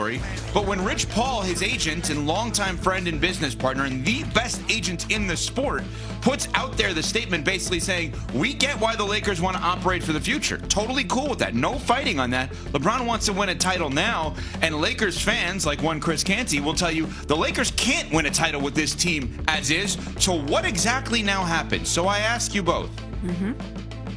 story. But when Rich Paul, his agent and longtime friend and business partner and the best agent in the sport, puts out there the statement basically saying, we get why the Lakers want to operate for the future. Totally cool with that. No fighting on that. LeBron wants to win a title now, and Lakers fans, like one Chris Canty, will tell you the Lakers can't win a title with this team as is. So what exactly now happens? So I ask you both.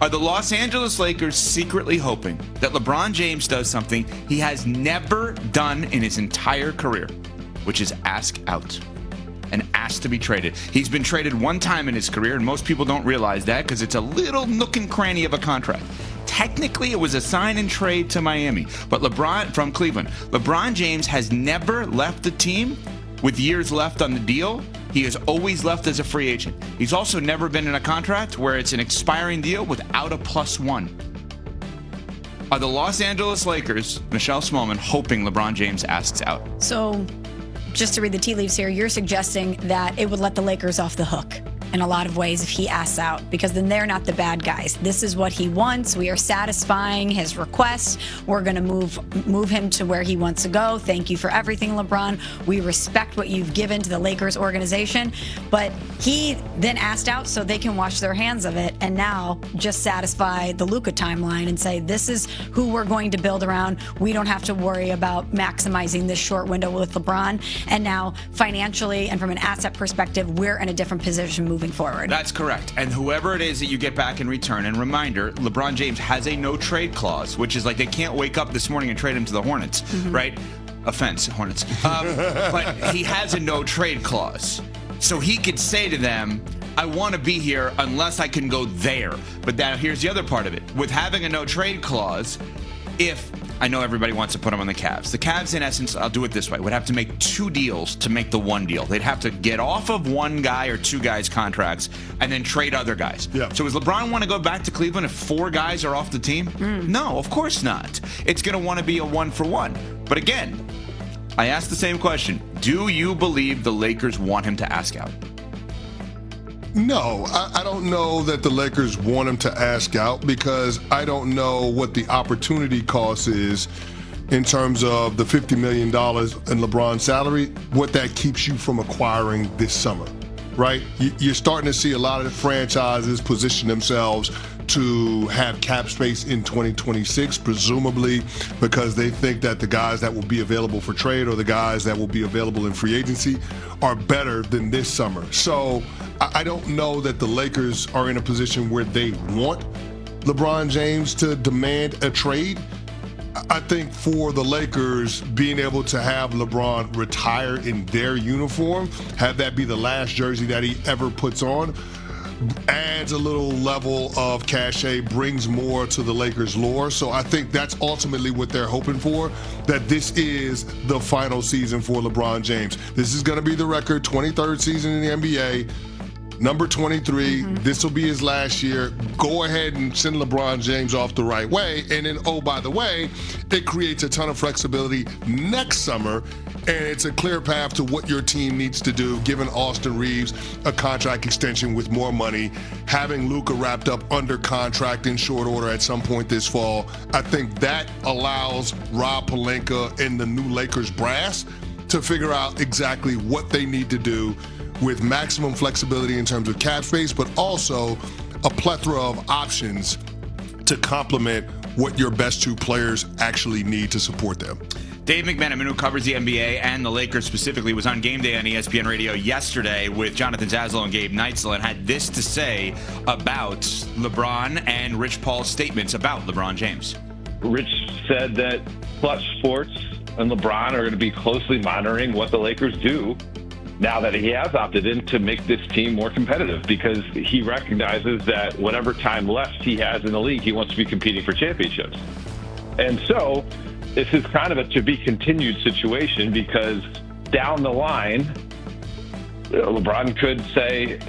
Are the Los Angeles Lakers secretly hoping that LeBron James does something he has never done in his entire career, which is ask out and ask to be traded? He's been traded one time in his career, and most people don't realize that because it's a little nook and cranny of a contract. Technically, it was a sign and trade to Miami, but LeBron from Cleveland. LeBron James has never left the team with years left on the deal. He has always left as a free agent. He's also never been in a contract where it's an expiring deal without a +1. Are the Los Angeles Lakers, Michelle Smallman, hoping LeBron James asks out? So, just to read the tea leaves here, you're suggesting that it would let the Lakers off the hook in a lot of ways if he asks out, because then they're not the bad guys. This is what he wants. We are satisfying his request. We're going to move him to where he wants to go. Thank you for everything, LeBron. We respect what you've given to the Lakers organization. But he then asked out so they can wash their hands of it and now just satisfy the Luka timeline and say, this is who we're going to build around. We don't have to worry about maximizing this short window with LeBron. And now financially and from an asset perspective, we're in a different position moving forward. That's correct. And whoever it is that you get back in return, and reminder, LeBron James has a no trade clause, which is like they can't wake up this morning and trade him to the Hornets, right? Offense, Hornets. But he has a no trade clause. So he could say to them, I want to be here unless I can go there. But now here's the other part of it. With having a no trade clause, if I know everybody wants to put him on the Cavs. The Cavs, in essence, I'll do it this way, would have to make 2 deals to make the 1 deal. They'd have to get off of 1 guy or 2 guys' contracts and then trade other guys. Yeah. So does LeBron want to go back to Cleveland if 4 guys are off the team? No, of course not. It's going to want to be a 1-for-1. But again, I ask the same question. Do you believe the Lakers want him to ask out? No, I don't know that the Lakers want him to ask out because I don't know what the opportunity cost is in terms of the $50 million in LeBron's salary, what that keeps you from acquiring this summer, right? You're starting to see a lot of franchises position themselves to have cap space in 2026, presumably because they think that the guys that will be available for trade or the guys that will be available in free agency are better than this summer. So I don't know that the Lakers are in a position where they want LeBron James to demand a trade. I think for the Lakers, being able to have LeBron retire in their uniform, have that be the last jersey that he ever puts on, adds a little level of cachet, brings more to the Lakers' lore. So I think that's ultimately what they're hoping for, that this is the final season for LeBron James. This is going to be the record 23rd season in the NBA. Number 23, this will be his last year. Go ahead and send LeBron James off the right way. And then, oh, by the way, it creates a ton of flexibility next summer. And it's a clear path to what your team needs to do, giving Austin Reeves a contract extension with more money, having Luka wrapped up under contract in short order at some point this fall. I think that allows Rob Pelinka and the new Lakers brass to figure out exactly what they need to do with maximum flexibility in terms of cap space, but also a plethora of options to complement what your best 2 players actually need to support them. Dave McMenamin, who covers the NBA and the Lakers specifically, was on Game Day on ESPN Radio yesterday with Jonathan Zaslow and Gabe Neitzel and had this to say about LeBron and Rich Paul's statements about LeBron James. Rich said that Clutch Sports and LeBron are going to be closely monitoring what the Lakers do now that he has opted in to make this team more competitive, because he recognizes that whatever time left he has in the league, he wants to be competing for championships. And so this is kind of a to-be-continued situation, because down the line, LeBron could say,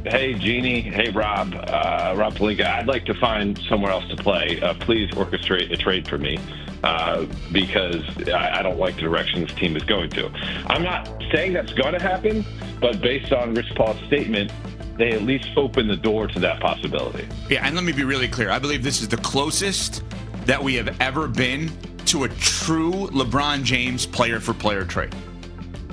hey, Jeannie, hey, Rob Pelinka, I'd like to find somewhere else to play. Please orchestrate a trade for me. Because I don't like the direction this team is going to. I'm not saying that's going to happen, but based on Rich Paul's statement, they at least open the door to that possibility. Yeah, and let me be really clear. I believe this is the closest that we have ever been to a true LeBron James player-for-player trade.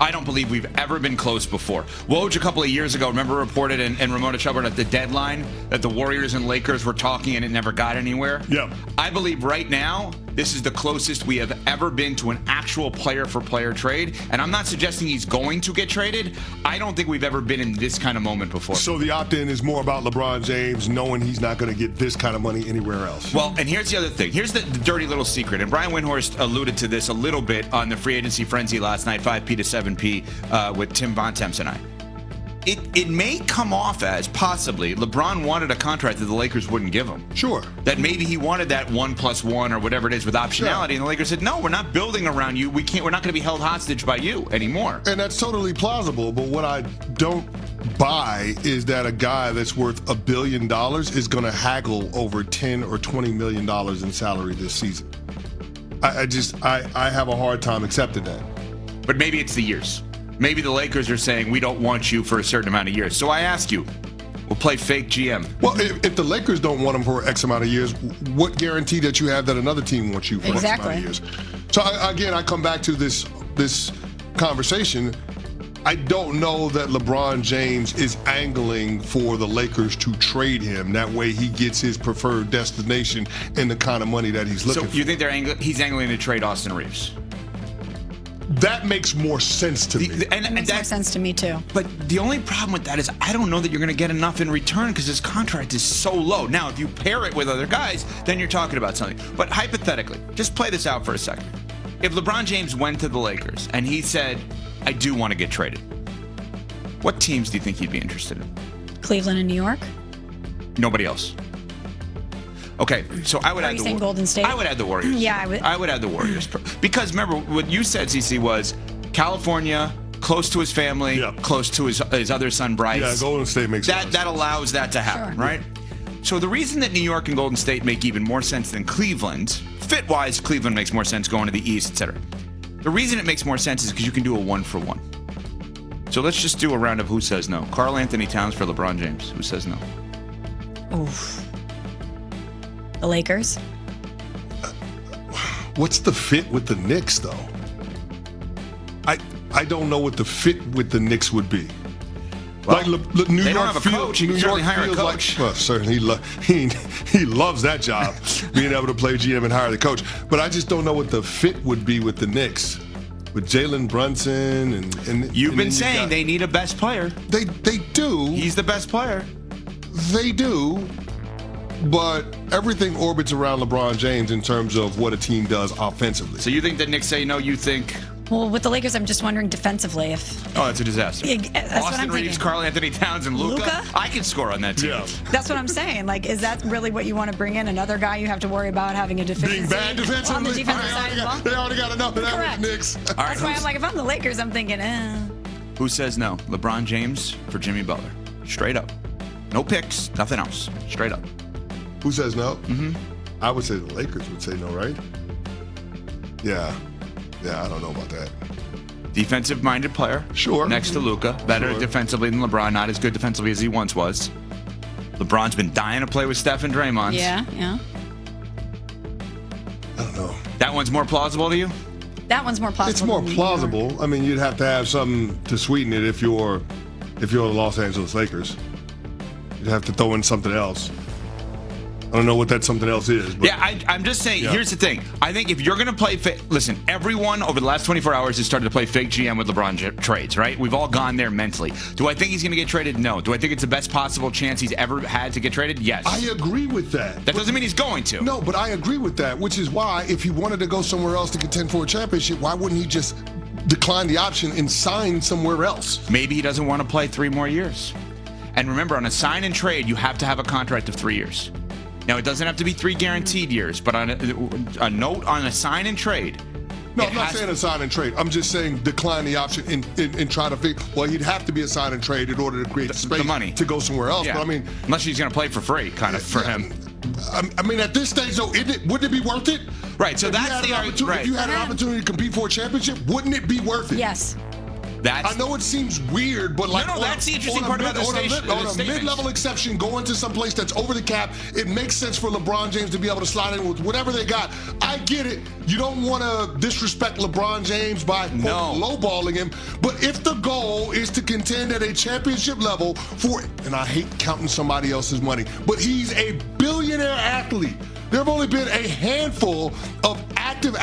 I don't believe we've ever been close before. Woj a couple of years ago, remember, reported and Ramona Chubbard at the deadline that the Warriors and Lakers were talking and it never got anywhere? Yep. I believe right now, this is the closest we have ever been to an actual player-for-player trade. And I'm not suggesting he's going to get traded. I don't think we've ever been in this kind of moment before. So the opt-in is more about LeBron James knowing he's not going to get this kind of money anywhere else. Well, and here's the other thing. Here's the dirty little secret. And Brian Windhorst alluded to this a little bit on the free agency frenzy last night, 5P to 7P, with Tim Bontemps and I. It may come off as possibly LeBron wanted a contract that the Lakers wouldn't give him. Sure. That maybe he wanted that 1+1 or whatever it is with optionality, and the Lakers said, no, we're not building around you. We're not going to be held hostage by you anymore. And that's totally plausible, but what I don't buy is that a guy that's worth $1 billion is going to haggle over $10 or $20 million in salary this season. I have a hard time accepting that. But maybe it's the years. Maybe the Lakers are saying, we don't want you for a certain amount of years. So I ask you, we'll play fake GM. Well, if the Lakers don't want him for X amount of years, what guarantee that you have that another team wants you for X amount of years? So again, I come back to this conversation. I don't know that LeBron James is angling for the Lakers to trade him. That way he gets his preferred destination and the kind of money that he's looking for. So you think he's angling to trade Austin Reeves? That makes more sense to me. It makes more sense to me, too. But the only problem with that is I don't know that you're going to get enough in return because his contract is so low. Now, if you pair it with other guys, then you're talking about something. But hypothetically, just play this out for a second. If LeBron James went to the Lakers and he said, I do want to get traded, what teams do you think he'd be interested in? Cleveland and New York? Nobody else. Okay, so I would add the Golden State. I would add the Warriors. Yeah, I would. I would add the Warriors because remember what you said, CC, was California, close to his family, close to his other son Bryce. Yeah, Golden State makes sense. That allows that to happen, right? So the reason that New York and Golden State make even more sense than Cleveland, fit-wise, Cleveland makes more sense going to the East, etc. The reason it makes more sense is because you can do a 1-for-1. So let's just do a round of who says no. Karl Anthony Towns for LeBron James. Who says no? Oof. The Lakers. What's the fit with the Knicks, though? I don't know what the fit with the Knicks would be. Well, New they York don't have a coach. You can certainly hire a coach. Well, certainly he loves that job, being able to play GM and hire the coach. But I just don't know what the fit would be with the Knicks, with Jalen Brunson and you've been saying they need a best player. They do. He's the best player. They do. But everything orbits around LeBron James in terms of what a team does offensively. So you think the Knicks say no? You think? Well, with the Lakers, I'm just wondering defensively if. Oh, it's a disaster. That's Austin what I'm Reeves, thinking. Karl Anthony Towns, and Luka. I can score on that team. Yeah. That's what I'm saying. Like, is that really what you want to bring in? Another guy you have to worry about having a deficiency Being bad defensively. on the defensive side of the ball? They already got enough of that Correct. with the Knicks. All right, That's why I'm like, if I'm the Lakers, I'm thinking, Who says no? LeBron James for Jimmy Butler. Straight up. No picks, nothing else. Straight up. Who says no? Mm-hmm. I would say the Lakers would say no, right? Yeah, I don't know about that. Defensive-minded player. Sure. Next to Luka. Better Sure. defensively than LeBron. Not as good defensively as he once was. LeBron's been dying to play with Steph and Draymond. Yeah. I don't know. That one's more plausible to you? That one's more plausible. It's more than New plausible. York. I mean, you'd have to have something to sweeten it if you're the Los Angeles Lakers. You'd have to throw in something else. I don't know what that something else is. But Yeah, I'm just saying, here's the thing. I think if you're going to play listen, everyone over the last 24 hours has started to play fake GM with LeBron trades, right? We've all gone there mentally. Do I think he's going to get traded? No. Do I think it's the best possible chance he's ever had to get traded? Yes. I agree with that. That doesn't mean he's going to. No, but I agree with that, which is why if he wanted to go somewhere else to contend for a championship, why wouldn't he just decline the option and sign somewhere else? Maybe he doesn't want to play 3 more years. And remember, on a sign and trade, you have to have a contract of 3 years. Now, it doesn't have to be 3 guaranteed years, but on a note on a sign and trade. No, I'm not saying a sign and trade. I'm just saying decline the option and try to figure. Well, he'd have to be a sign and trade in order to create space the money to go somewhere else. Yeah. But I mean, unless he's going to play for free, kind of for him. I mean, at this stage, though, wouldn't it be worth it? Right. So if that's the argument. If you had an opportunity to compete for a championship, wouldn't it be worth it? Yes. I know it seems weird, but like no, that's the interesting part about the statement. On a mid-level exception, going to some place that's over the cap, it makes sense for LeBron James to be able to slide in with whatever they got. I get it. You don't want to disrespect LeBron James by lowballing him, but if the goal is to contend at a championship level and I hate counting somebody else's money, but he's a billionaire athlete. There have only been a handful of active